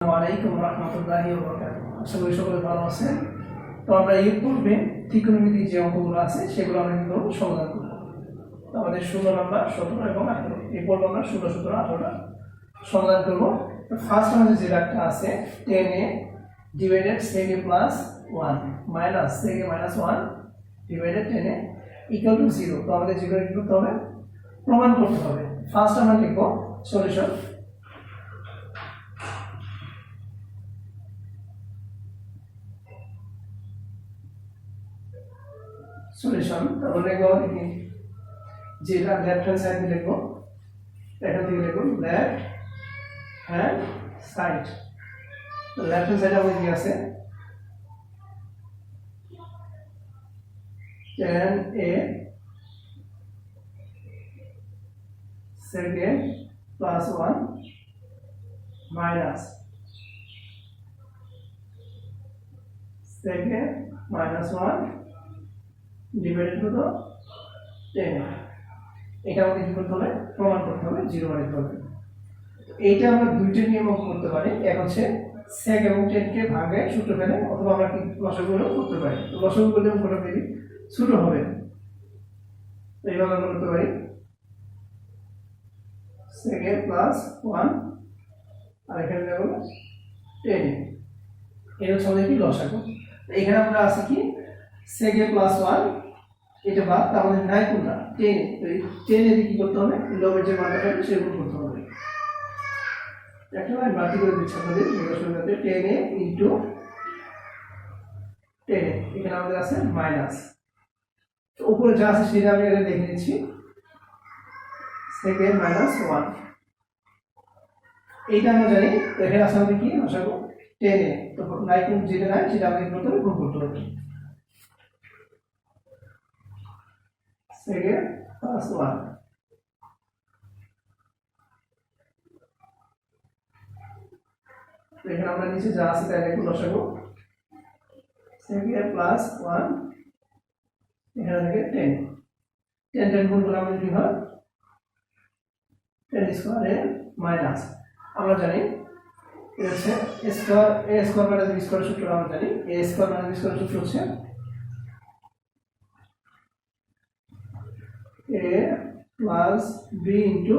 ওয়ালাইকুম রহমতুল্লাহি ওয়া বারাকাতুহু। আশা করি সকলে ভালো আছেন। তো আমরা এই পূর্বে ত্রিকোণমিতিক যে অঙ্কগুলো আছে সেগুলো আমরা কিন্তু সমাধান করব। তো আমাদের 16 নাম্বার 17 এবং 18 এই পর্ব আমরা 16 17 18টা সমাধান করব। তো ফার্স্ট আমাদের যে রাখটা আছে 10a divided sec a plus 1 minus sec a minus 1 divided 10a equal to 0। তো আমাদের 0 কি করতে হবে? প্রমাণ করতে হবে। ফার্স্ট আমরা লিখব সলিউশন। সলিউশন তাহলে লিখব দেখি যেটা লেফট হ্যান্ড সাইড দিয়ে লিখব, এটা দিয়ে লিখব লেফট হ্যান্ড সাইড। তো লেফট হ্যান্ড সাইড আমাদের কি আছে 10a sec a plus 1 minus sec a minus 1 divided to the 10। এটা আমাদের কি করতে হবে? প্রমাণ করতে হবে, 0 বানাতে হবে। এইটা আমরা দুইটা নিয়ম করতে পারি। এক হচ্ছে sec এবং 10 কে ভাগে সূত্র ফেলে, অথবা আমরা কি লসাগুলো করতে পারি। তো লসাগু করলে আমরা ফেলি ছোট হবে। তো এইভাবে আমরা করতে পারি sec a plus 1 আর এখানে দেব 10। এর হচ্ছে আমাদের কি লসাগু। তো এখানে আমরা আছে কি sec a plus 1 এটা বাদ, তার মধ্যে নাই কোনটা 10। তো এই 10 এর কি করতে হবে? লবের যে মানটা পাবে সেটা গুণ করতে হবে। একটা লাইন বাকি করে দিচ্ছি আপনাদের নির্দেশনাতে 10a ইনটু 10 এখানে আমাদের আছে মাইনাস। তো উপরে যা আছে সেটা আমি এখানে লিখে নিচ্ছি sec a minus 1। এইটা আমরা জানি। তো এখানে আছে আমাদের কি আশা করি 10a। তো নাই কোন যেটা নাই সেটা আমাদের করতে হবে, গুণ করতে হবে। sec a plus 1 তো এখানে আমরা নিচে যা আছে তাই লিখব লসাগু sec a plus 1 এখানে থেকে 10 10 গুণ করলে আমাদের কি হয় 10 স্কয়ার a মাইনাস আমরা জানি এটা হচ্ছে a square minus b square সূত্র আমরা জানি। a square minus b square সূত্র হচ্ছে a plus b into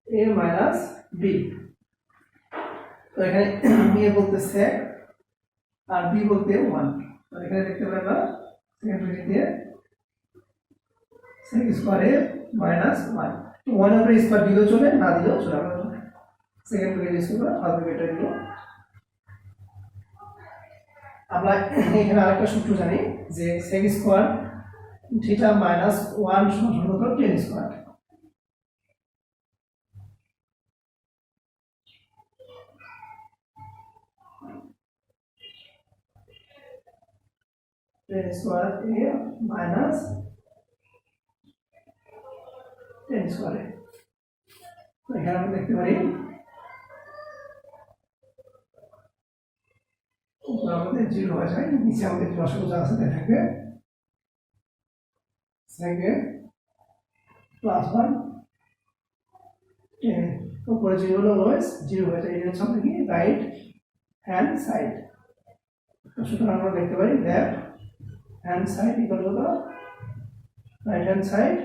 a minus b। তো এখানে a বলতে sec আর b বলতে 1। তো এখানে দেখতে পারি আমরা সেকেন্ড ব্র্যাকেট দিয়ে sec স্কয়ার a minus 1। তো 1 এর স্কয়ার দিলেও চলে, না দিলেও চলে। আমরা সেকেন্ড ব্র্যাকেট ইউজ করব, ফার্স্ট ব্র্যাকেট দিব। আমরা এখানে আরেকটা সূত্র জানি যে sec স্কয়ার থিটা মাইনাস 1 সমান 10 স্কয়ার। স্কয়ার এ মাইনাস 10 স্কয়ার। তো এখানে আমরা দেখতে পারি উপরে আমাদের 0 হয়ে যায়, নিচে আমাদের লসাগু যা আছে তাই থাকবে sec a plus 1 10। উপরে 0 হলো অলওয়েজ 0 হয়ে যায়। এটা হচ্ছে আমাদের কি রাইট হ্যান্ড সাইড। তো সুতরাং আমরা দেখতে পারি left hand side equal to the right hand side.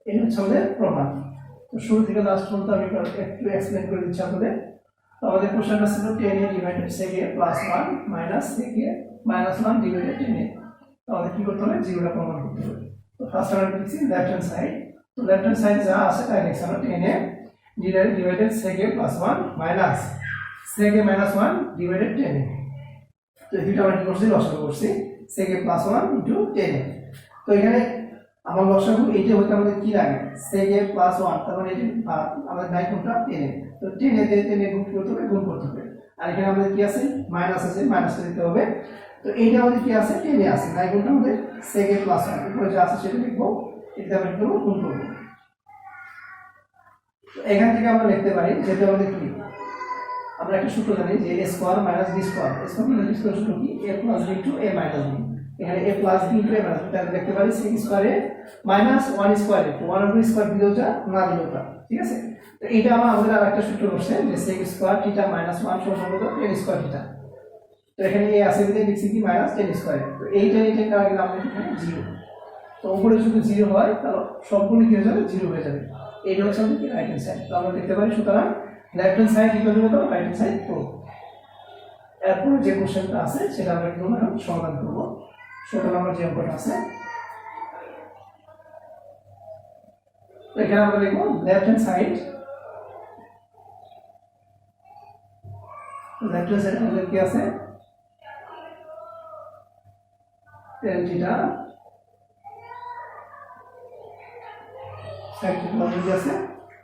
এই হচ্ছে আমাদের প্রমাণ। তো শুরু থেকে লাস্ট পর্যন্ত আমি একটু এক্সপ্লেন করে দিচ্ছি আপনাদের। তো আমাদের কোশ্চেনটা ছিল 10a divided sec a plus 1 minus sec a minus 1 divided 10a। তো আমাদের কি করতে হবে? 0টা প্রমাণ করতে হবে। তো ফার্স্ট আমরা লিখছি লেফট হ্যান্ড সাইড। তো লেফট হ্যান্ড সাইড যা আছে তাই লিখছি আমরা 10a divided sec a plus 1 minus sec a minus 1 divided 10a। তো এই দুটো আমরা কি করছি? লসাগু করছি sec a plus 1 into 10a। তো এখানে আমার লসাগু এইটা হতে আমাদের কি লাগে sec a plus 1, তার মানে এটা আমাদের নাই কোনটা 10a। তো 10a দিয়ে 10a গুণ করতে হবে, গুণ করতে হবে। আর এখানে আমাদের কি আছে? মাইনাস আছে, মাইনাসটা দিতে হবে। তো এইটা আমাদের কি আছে? 10a আছে, নাই কোনটা আমাদের sec a plus 1। উপরে যা আছে সেটা লিখব, এটা আমরা কি করব? গুণ করব। তো এখান থেকে আমরা লিখতে পারি যেটা আমাদের কি আমরা একটা সূত্র জানি যে a square minus b square. Square minus b square সূত্র কি? a plus b into a minus b। এখানে a plus b into a minus b তাহলে দেখতে পারি sec square a minus 1 square. 1 এর স্কয়ার দিলেও যা, না দিলেও যা, ঠিক আছে। তো এটা আমাদের আরেকটা সূত্র বসছে যে sec স্কয়ার থিটা মাইনাস 1 সমান কত tan স্কয়ার থিটা। তো এখানে এই আছে বিধে লিখছি কি মাইনাস tan স্কয়ার। তো এইটা কারা গেলে আমরা এখানে 0। তো উপরে যদি 0 হয় তাহলে সবগুলো কি হয়ে যাবে 0 হয়ে যাবে। এইটা হচ্ছে আমাদের কি রাইট হ্যান্ড সাইড। তো আমরা দেখতে পারি সুতরাং left hand side equal to right hand side proof. এরপর যে কোশ্চেনটা আছে সেটা আমরা একটু সমাধান করব। সুতরাং আমরা যে অঙ্কটা আছে এখানে আমরা লিখব লেফট হ্যান্ড সাইড আমাদের কি আছে tan থিটা sec থিটা আমাদের আছে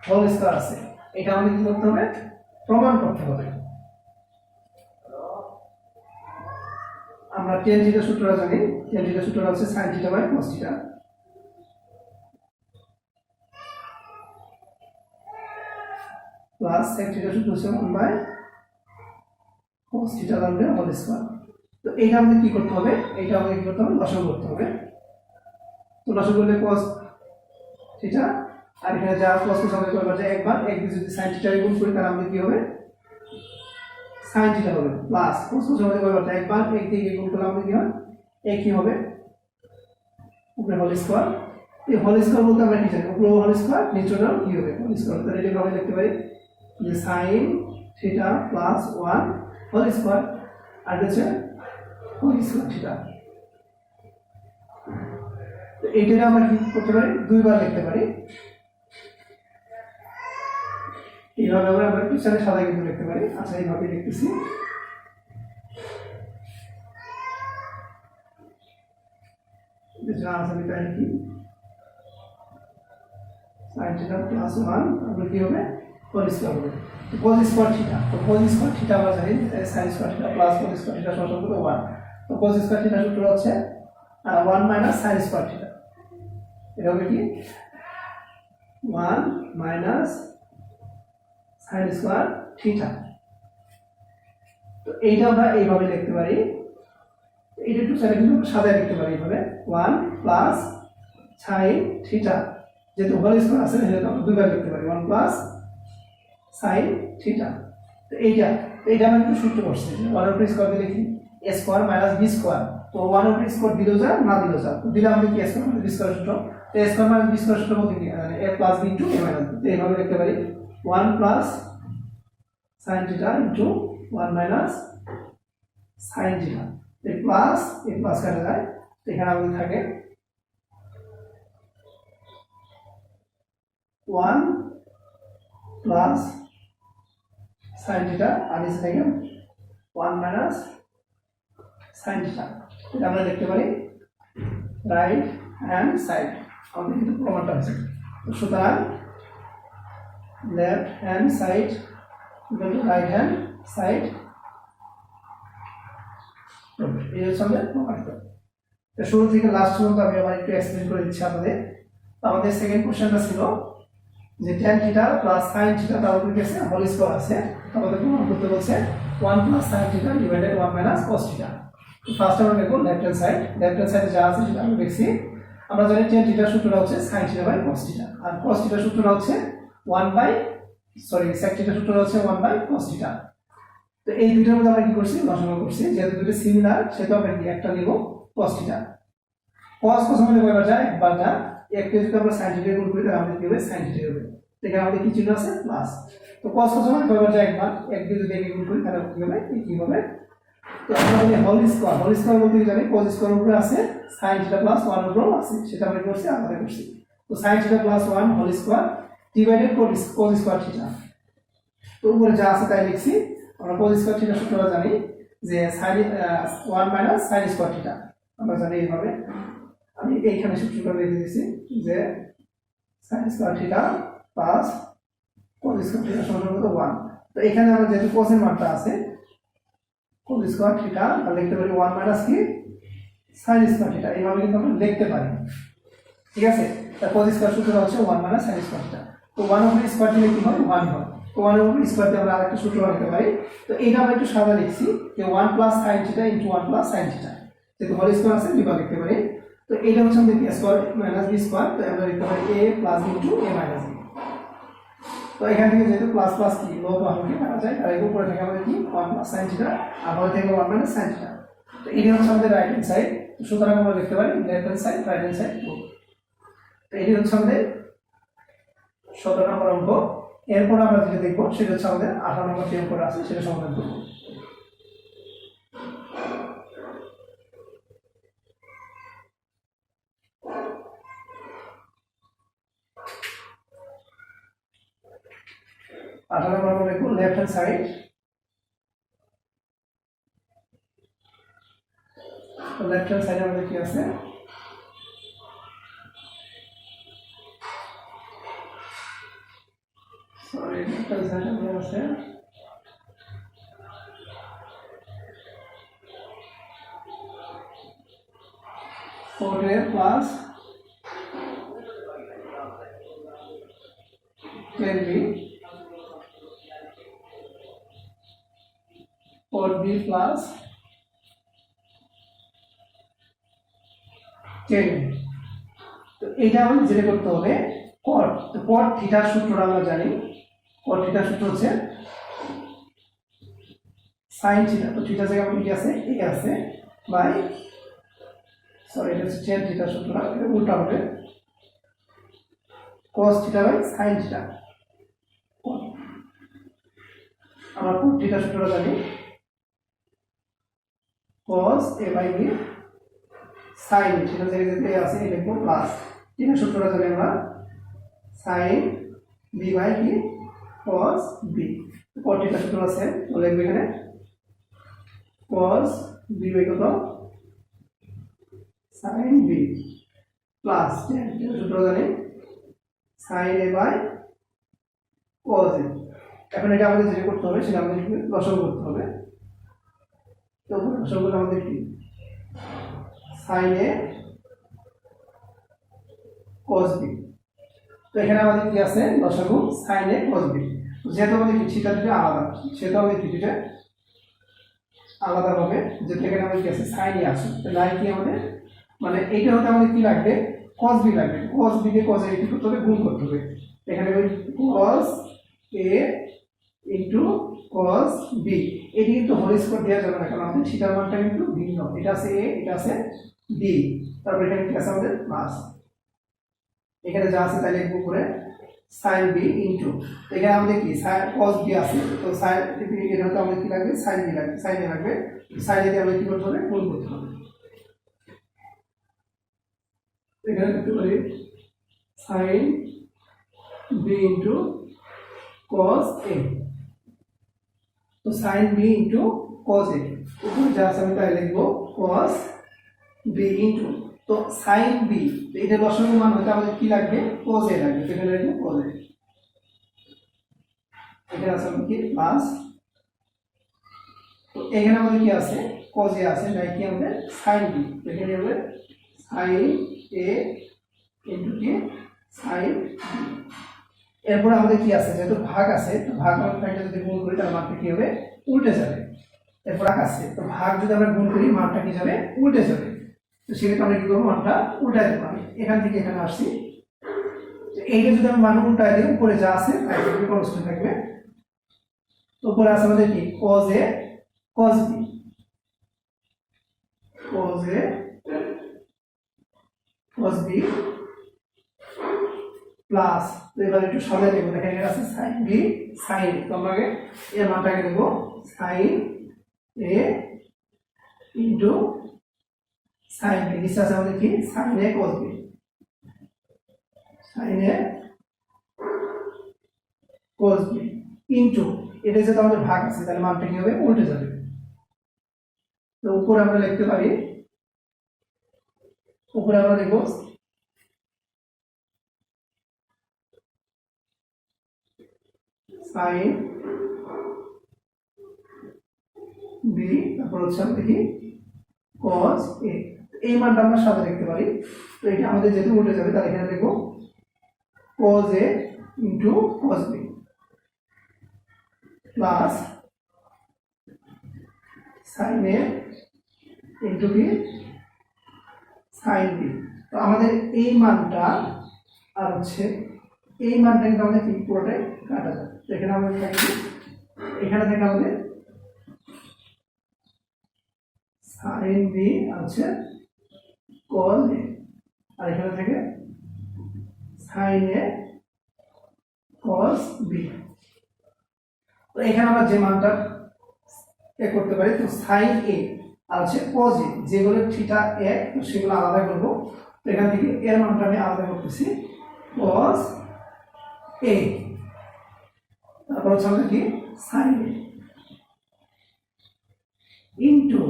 হোল স্কয়ার আছে। এটা আমাদের কি করতে হবে প্রমাণ করতে হবে। আমরা tan থিটা সূত্রটা জানি। tan থিটা সূত্রটা হচ্ছে sin theta by cos theta plus sec theta সূত্র হচ্ছে 1 বাই cos থিটা লাগবে হোল স্কয়ার। তো এইটা আমাদের কি করতে হবে এইটা আমাদের কি করতে হবে লসাগু করতে হবে। তো লসাগু করলে cos থিটা আর এখানে যা cos cos আমাদের করবে একবার এক দিয়ে যদি sin থিটা গুণ করি তাহলে আমাদের কি হবে sin থিটা হবে প্লাস cos cos আমাদের করবে একবার এক দিয়ে গুণ করলে আমাদের কি হবে একই হবে উপরে হোল স্কয়ার। এই হোল স্কয়ার বলতে আমরা কি জানি উপরে হোল স্কয়ার নিচেটাও কি হবে হোল স্কয়ার। তাহলে এটা আমরা লিখতে পারি যে sin theta plus 1 whole square আর হচ্ছে হোল স্কয়ার থিটা। তো এইটা আমরা কি করতে পারি দুইবার লিখতে পারি। এইভাবে আমরা পিছনে সাদা কিন্তু লিখতে পারি। আচ্ছা এইভাবে লিখতেছি যা আছে তাই কি sin থিটা প্লাস 1 আমরা কি হবে হোল স্কয়ার হবে। তো cos স্কয়ার থিটা তো cos স্কয়ার থিটা আমরা জানি sin square theta plus cos স্কয়ার থিটা সমান কত 1। তো cos স্কয়ার থিটা সূত্র হচ্ছে 1 মাইনাস sin স্কয়ার থিটা। এটা হবে কি 1 মাইনাস sin স্কয়ার থিটা। তো এইটা আমরা এইভাবে লিখতে পারি। এটা একটু চাইলে কিন্তু সাদা লিখতে পারি এইভাবে 1 প্লাস sin থিটা যেহেতু হোল স্কয়ার আছে সেটা আমরা দুইবার লিখতে পারি 1 প্লাস sin থিটা। তো এইটা আমরা একটু সূত্র করছি 1 এর উপর স্কয়ার দিলে কি a square minus b square. তো 1 এর উপর স্কয়ার দিলেও যা না দিলেও যা। তো দিলে আমাদের কি a square minus b square সূত্র। তো a square minus b square সূত্র বলতে কি a plus b into a minus b। তো এইভাবে লিখতে পারি 1 plus sin theta into 1 minus sin theta. এই প্লাস কাটা যায়। তো এখানে আমাদের থাকে 1 প্লাস sin থিটা আর নিচে থাকে 1 মাইনাস sin থিটা। এটা আমরা লিখতে পারি রাইট হ্যান্ড সাইড। আমাদের কিন্তু প্রমাণটা আছে। তো সুতরাং left hand side equal to right hand side. এই হচ্ছে আমাদের প্রমাণটা। তো শুরু থেকে লাস্ট পর্যন্ত আমি আবার একটু এক্সপ্লেন করে দিচ্ছি আপনাদের। আমাদের সেকেন্ড কোশ্চেনটা ছিল যে tan theta plus sin theta তার উপর কি আছে হোল স্কয়ার আছে। আমাদের প্রমাণ করতে বলছে 1 plus sin theta divided 1 minus cos theta. তো ফার্স্ট আমরা দেখব left hand side. Left hand সাইডে যা আছে সেটা আমরা দেখছি। আমরা জানি tan থিটার সূত্রটা হচ্ছে sin theta by cos theta আর cos থিটার সূত্রটা হচ্ছে sec থিটার সূত্রটা হচ্ছে 1 বাই cos থিটা। তো এই দুইটার মধ্যে আমরা কি করছি লসাগু করছি। যেহেতু দুটো সিমিলার সেটা আমরা কি একটা নিব cos থিটা। cos cos মানে কয়বার যায় একবার না। একটা যদি আমরা sin থিটা গুণ করি তাহলে আমাদের কি হবে sin থিটা হবে। এখানে আমাদের কি চিহ্ন আছে প্লাস। তো cos cos মানে কয়বার যায় একবার এক দিয়ে যদি একে গুণ করি তাহলে কি হবে কি হবে। তো আমরা বলি হোল স্কয়ার বলতে জানি cos স্কয়ার উপরে আছে sin থিটা প্লাস 1 উপরেও আছে সেটা আমরা করছি আলাদা করছি। তো sin theta plus 1 whole square divided cos স্কয়ার থিটা। তো উপরে যা আছে তাই লিখছি। আমরা cos স্কয়ার থিটা সূত্রটা জানি যে sin 1 minus sin square theta. আমরা জানি এইভাবে আমি এইখানে সূত্রটা লিখে দিয়েছি যে sin square theta plus cos স্কয়ার থিটা সমান কত 1। তো এখানে আমরা যেহেতু cos এর মানটা আছে cos স্কয়ার থিটা আমরা লিখতে পারি 1 মাইনাস কি sin স্কয়ার থিটা। এইভাবে কিন্তু আমরা লিখতে পারি। ঠিক আছে। তা cos স্কয়ার সূত্রটা হচ্ছে 1 মাইনাস sin স্কয়ার থিটা। তো 1 উপর স্কয়ার দিলে কি হয় 1 হয়। তো 1 উপর স্কয়ার দিয়ে আমরা আরেকটা সূত্র লিখতে পারি। তো এইটা আমরা একটু সাদা লিখছি যে 1 plus sin theta into 1 plus sin theta. যেহেতু হোল স্কয়ার আছে দুইবার লিখতে পারি। তো এইটা হচ্ছে আমাদের a square minus b square. তো আমরা লিখতে পারি a plus b into a minus b। তো এখান থেকে যেহেতু প্লাস প্লাস কি লব বাহুকে কাটা যায় আর এর উপরে থেকে আমাদের কি 1 প্লাস sin থিটা আর উপরে থেকে 1 মাইনাস sin থিটা। তো এটি হচ্ছে আমাদের রাইট হ্যান্ড সাইড, সুতরাং আমরা লিখতে পারি left hand side right hand side both. তো এটি হচ্ছে আমাদের 17 নম্বর অঙ্ক। এরপর আমরা যেটা দেখব সেটা হচ্ছে আমাদের 18 নম্বর যে অঙ্কটা আছে সেটা সমাধান করব। আঠারো নম্বর আমরা দেখব লেফট হ্যান্ড সাইড। তো লেফট হ্যান্ড সাইডে আমাদের কি আছে, সরি লেফট হ্যান্ড সাইডে আমাদের আছে 4a plus 10b 4b plus 10। তো এটা আমাদের যেটা করতে হবে cot, তো cot থিটার সূত্রটা আমরা জানি, cot থিটার সূত্র হচ্ছে sin থিটা। তো থিটা জায়গায় আমাদের কি আছে, a আছে বাই, সরি এটা হচ্ছে tan থিটার সূত্রটা, এটা উল্টা হবে cos theta by sin theta. আমরা cot থিটার সূত্রটা জানি cos a by b sin theta জায়গায় a আছে এটা লিখব প্লাস, এটা সূত্রটা জানি আমরা sin b বাই কি cos b। cot থিটার সূত্র আছে তো লিখব এখানে cos b বাই কত sin b প্লাস tan এর সূত্র জানি sin a by cos a। এখন এটা আমাদের যেটা করতে হবে সেটা আমাদের লসাগু করতে হবে। তো লসাগু আমাদের কি sin a cos b। তো এখানে আমাদের কি আছে লসাগু sin a cos b। যেহেতু আমাদের কি থিটা থেকে আলাদা সেহেতু আমাদের কি থিটা আলাদা হবে, যেহেতু এখানে আমাদের কি আছে sin a আছে, তো নাই কি আমাদের মানে এইটা হতে আমাদের কি লাগবে cos b লাগবে, cos b K cos a কি করতে হবে গুণ করতে হবে। এখানে ওই cos a into cos b, এটি কিন্তু হোল স্কয়ার দেওয়া যাবে না কারণ আমাদের থিটার মানটা কিন্তু ভিন্ন, এটা আছে a এটা আছে b, তারপর এখানে কি আছে আমাদের প্লাস, এখানে যা আছে তাই লিখব উপরে sin b ইনটু, এখানে আমাদের কি sin cos b আছে, তো sin এটা হতে আমাদের কি লাগবে sin b লাগবে, sin a লাগবে, sin a দিয়ে আমরা কি করতে হবে গুণ করতে হবে। এখানে লিখতে পারি sin b into cos a, তো sin b into cos a উপরে যা আছে আমি তাই লিখব cos b ইনটু, তো sin b এটা লসাগু মান হতে আমাদের কি লাগবে cos a লাগবে, এখানে লিখব cos a, এখানে আছে কি প্লাস, তো এখানে আমাদের কি আছে cos a আছে নাই কি আমাদের sin b, এখানে হবে sin a ইনটু কি sin b। এরপর আমাদের কি আছে যেহেতু ভাগ আছে, তো ভাগ আমরা যদি গুণ করি তার মানটা কি হবে উল্টে যাবে। এরপর ভাগ আছে তো ভাগ যদি আমরা গুণ করি মানটা কি যাবে উল্টে যাবে, তো সেক্ষেত্রে আমরা কি করবো মানটা উল্টাই দেবো। আমি এখান থেকে এখানে আসছি, তো এইটা যদি আমি মান উল্টাই দিই উপরে যা আছে তাই কনস্ট্যান্ট থাকবে। তো উপরে আছে আমাদের কি cos a cos b, cos a cos b plus, তো এবার একটু সাজাই দেবো, দেখেন এখানে আছে sin b sin a, তো আমরা এর মানটাকে দেবো sin a into sin b, নিচে আছে আমাদের কি sin a cos b, sin a cos b into এটা যেটা আমাদের ভাগ আছে তাহলে মানটা কি হবে উল্টে যাবে। তো উপরে আমরা লিখতে পারি, উপরে আমরা লিখব sin b তারপর হচ্ছে আমরা কি cos a, এই মানটা আমরা সাথে লিখতে পারি। তো এটা আমাদের যেহেতু উল্টে যাবে তাহলে এখানে লিখব cos a into cos b plus sin a into কি sin b। তো আমাদের এই মানটা আর হচ্ছে এই মানটা কিন্তু আমাদের কি পুরোটাই কাটা যায়। তো এখানে আমাদের থাকে কি, এখানে থেকে আমাদের সাইন বি আছে কজ এ, আর এখানে থেকে সাইন এ কজ বি। তো এখানে আমরা যে মানটা এ করতে পারি, তো সাইন এ আর হচ্ছে কজ এ, যেগুলো থিটা এক তো সেগুলো আলাদা করবো। তো এখান থেকে এর মানটা আমি আলাদা করতেছি কজ এ, তারপর হচ্ছে আমাদের কি সাইন এ ইন্টু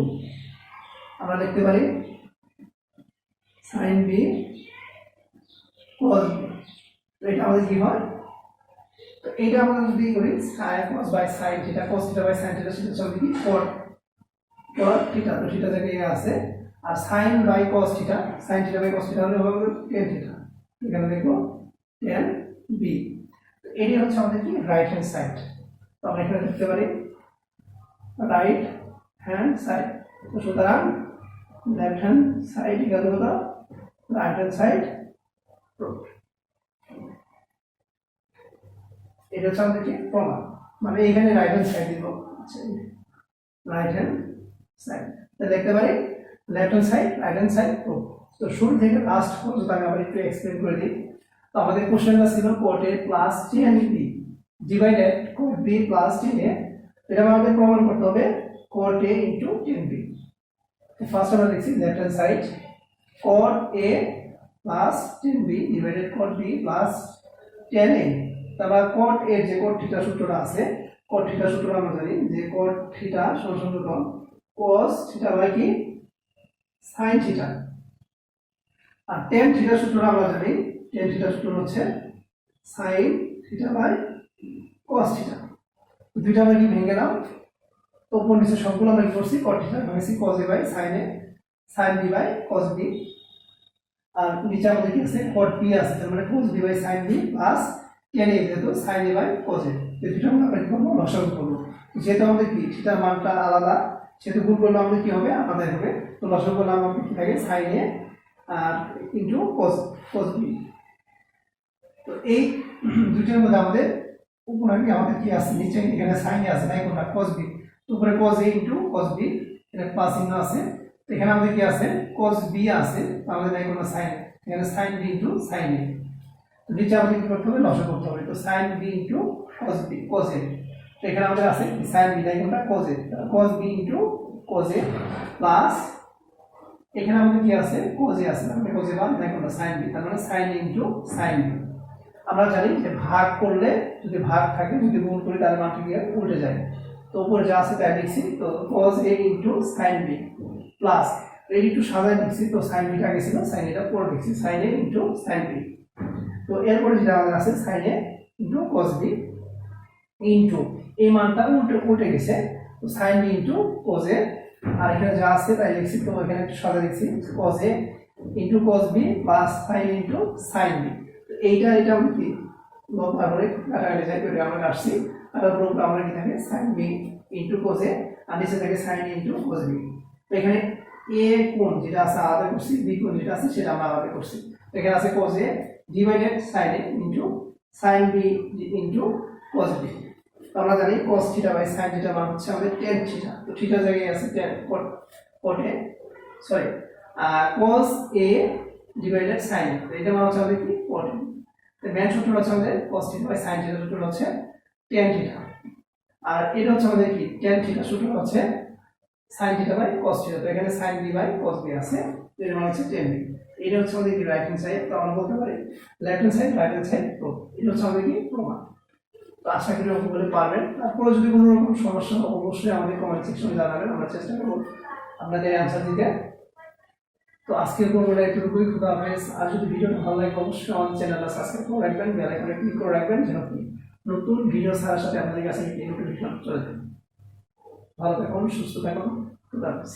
আমরা লিখতে পারি সাইন বি কজ বি। তো এটা আমাদের কি হয়, তো এটা আমরা যদি করি sin cos by sin theta, cos theta by sin theta, সেটা হচ্ছে কি কট থিটা, তো থিটা জায়গায় আছে, আর sin by cos theta, sin theta by cos theta হলে হবে টেন থিটা, এখানে দেখো টেন বি। তো এটি হচ্ছে আমাদের কি রাইট হ্যান্ড সাইড। তো আমরা এখানে লিখতে পারি রাইট হ্যান্ড সাইড। তো সুতরাং left hand side equal to right hand side proof. এটা হচ্ছে আমাদের কি প্রমাণ, মানে এখানে রাইট হ্যান্ড সাইড দিব, রাইট হ্যান্ড সাইড। তাহলে লিখতে পারি left hand side right hand side proof. তো শুরু থেকে লাস্ট পর্যন্ত আমি আবার একটু এক্সপ্লেন করে দিই। তো আমাদের কোশ্চেনটা ছিল cot a plus tan b divided cot b plus tan a। এটা আমাদের প্রমাণ করতে হবে cot a into tan b। First আমরা লিখছি left hand side cot a plus tan b divided cot b plus tan a। তারপর cot a যে cot theta সূত্রটা আছে, cot থিটা সূত্র আমরা জানি যে cot থিটা সমান cos থিটা বাই কি sin থিটা, আর tan থিটা সূত্রটা আমরা জানি tan থিটা সূত্র হচ্ছে sin theta by cos theta. দুইটা আমরা কি ভেঙে গেলাম, তো উপর নিচে সবগুলো আমরা কি করছি cot থিটা ভাঙছি cos a by sin a, sin b by cos b, আর নিচে আমাদের কি আছে cot b আছে, তার মানে cos b by sin b plus tan a যেহেতু sin a by cos a। এই দুটো আমরা কি করব লসাগু করব, যেহেতু আমাদের কি থিটার মানটা আলাদা সেহেতু গুণ করলে আমাদের কি হবে আলাদা হবে। তো লসাগু করলে আমাদের কি থাকে sin a আর ইনটু cos b। তো এই দুইটার মধ্যে আমাদের উপরে কি আমাদের কি আছে, নিচে এখানে sin a আছে না, কোনটা cos b, তো উপরে cos a into cos b, এটা প্লাস চিহ্ন আছে। তো এখানে আমাদের কি আছে cos b আছে, তো আমাদের নাই কোনো sin, এখানে sin b into sin a। তো নিচে আমাদের কি করতে হবে লসাগু করতে হবে, তো sin b into cos a। তো এখানে আমাদের আছে sin b নাই কোনটা cos a, cos b into cos a plus এখানে আমাদের কি আছে cos a আছে, মানে cos a বাদ নাই কোনটা sin b, তার মানে sin a into sin b। আমরা জানি যে ভাগ করলে যদি ভাগ থাকে যদি গুণ করি তাহলে মানটা কি উল্টে যায়। তো উপরে যা আছে তাই লিখছি, তো cos a into sin b plus এই একটু সাজায় লিখছি, তো sin b আগে ছিল sin এটা পরে লিখছি sin a into sin b। তো এরপরে যেটা আমাদের আছে sin a into cos b into এই মানটা উল্টে গেছে, তো sin b into cos a, আর এখানে যা আছে তাই লিখছি, তো এখানে একটু সাজা লিখছি cos a into cos b plus sin into sin b। এইটা এটা আমরা কি লব করে কাটাকাটি যায়, তো আমরা আসছি, আর উপরে আমরা কি থাকে sin b into cos a, আর নিচে থাকে sin ইনটু cos b। তো এখানে a কোণ যেটা আছে আলাদা করছি, b কোণ যেটা আছে সেটা আমরা আলাদা করছি। তো এখানে আছে cos a divided sin a into sin b into cos b। তো আমরা জানি cos theta by sin theta মান হচ্ছে আমাদের tan থিটা, তো থিটা জায়গায় আছে tan cot a sorry cos a divided sin a, তো এটা মান হচ্ছে আমাদের কি cot a। তো মেন সূত্র হচ্ছে আমাদের cos theta by sin theta সূত্র হচ্ছে tan থিটা, আর এটা হচ্ছে আমাদের কি tan থিটা সূত্র হচ্ছে sin theta by cos theta. তো এখানে sin b by cos b আছে, তো এর মান হচ্ছে tan b। এটা হচ্ছে আমাদের কি রাইট হ্যান্ড সাইড, তো আমরা বলতে পারি left hand side right hand side proof. এটা হচ্ছে আমাদের কি প্রমাণ। তো আশা করি অঙ্ক বলে পারবেন, তারপরে যদি কোনো রকম সমস্যা অবশ্যই আমাদের কমেন্ট সেকশনে জানাবেন, আমরা চেষ্টা করব আপনাদের অ্যান্সার দিতে। তো আজকের পর্বটা এতটুকুই, খুদা হাফেজ। আর যদি ভিডিওটা ভালো লাগে অবশ্যই আমাদের চ্যানেলটা সাবস্ক্রাইব করে রাখবেন, বেল আইকনে ক্লিক করে রাখবেন যেন নতুন ভিডিও ছাড়ার সাথে আপনাদের কাছে নোটিফিকেশন চলে যায়। ভালো থাকুন, সুস্থ থাকুন, খুদা হাফেজ।